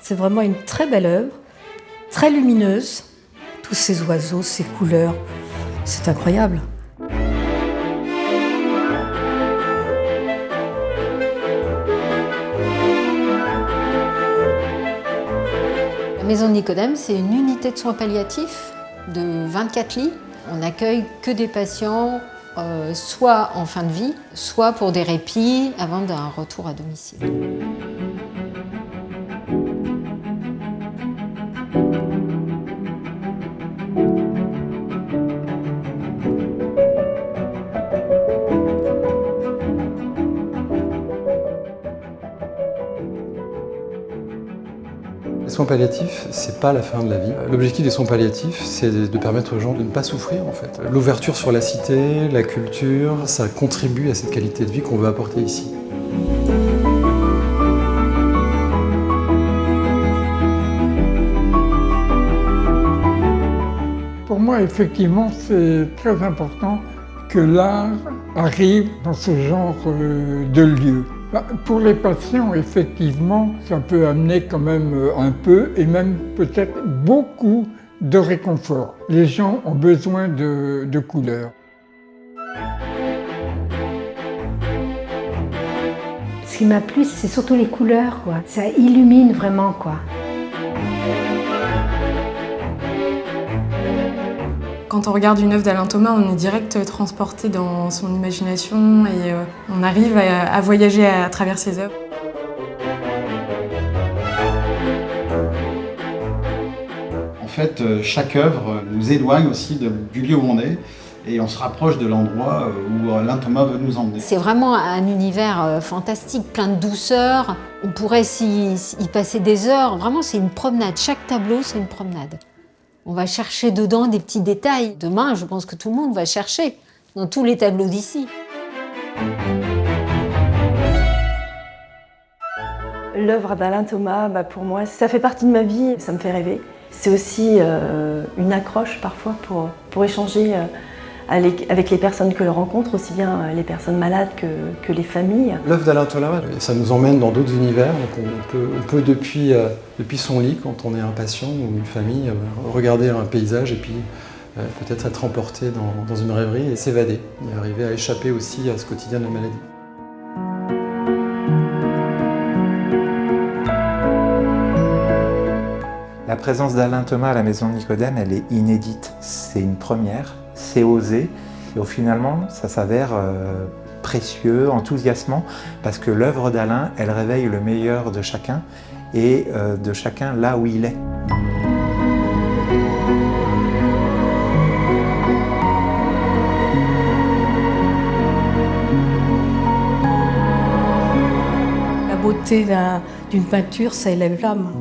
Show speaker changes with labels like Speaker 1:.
Speaker 1: C'est vraiment une très belle œuvre, très lumineuse. Tous ces oiseaux, ces couleurs, c'est incroyable.
Speaker 2: La maison de Nicodème, c'est une unité de soins palliatifs de 24 lits. On n'accueille que des patients soit en fin de vie, soit pour des répits avant d'un retour à domicile.
Speaker 3: Les soins palliatifs, c'est pas la fin de la vie. L'objectif des soins palliatifs, c'est de permettre aux gens de ne pas souffrir en fait. L'ouverture sur la cité, la culture, ça contribue à cette qualité de vie qu'on veut apporter ici.
Speaker 4: Pour moi, effectivement, c'est très important que l'art arrive dans ce genre de lieu. Pour les patients, effectivement, ça peut amener quand même un peu, et même peut-être beaucoup, de réconfort. Les gens ont besoin de couleurs.
Speaker 1: Ce qui m'a plu, c'est surtout les couleurs, quoi. Ça illumine vraiment, quoi.
Speaker 5: Quand on regarde une œuvre d'Alain Thomas, on est direct transporté dans son imagination et on arrive à voyager à travers ses œuvres.
Speaker 6: En fait, chaque œuvre nous éloigne aussi du lieu où on est et on se rapproche de l'endroit où Alain Thomas veut nous emmener.
Speaker 2: C'est vraiment un univers fantastique, plein de douceur. On pourrait y passer des heures. Vraiment, c'est une promenade. Chaque tableau, c'est une promenade. On va chercher dedans des petits détails. Demain, je pense que tout le monde va chercher dans tous les tableaux d'ici.
Speaker 7: L'œuvre d'Alain Thomas, pour moi, ça fait partie de ma vie, ça me fait rêver. C'est aussi une accroche parfois pour échanger avec les personnes que l'on rencontre, aussi bien les personnes malades que les familles.
Speaker 3: L'œuvre d'Alain Thomas, ça nous emmène dans d'autres univers. Donc on peut depuis son lit, quand on est un patient ou une famille, regarder un paysage et puis peut-être être emporté dans une rêverie et s'évader, et arriver à échapper aussi à ce quotidien de la maladie.
Speaker 8: La présence d'Alain Thomas à la maison de Nicodème, elle est inédite. C'est une première, c'est osé. Et finalement, ça s'avère précieux, enthousiasmant, parce que l'œuvre d'Alain, elle réveille le meilleur de chacun et de chacun là où il est.
Speaker 1: La beauté d'une peinture, ça élève l'âme.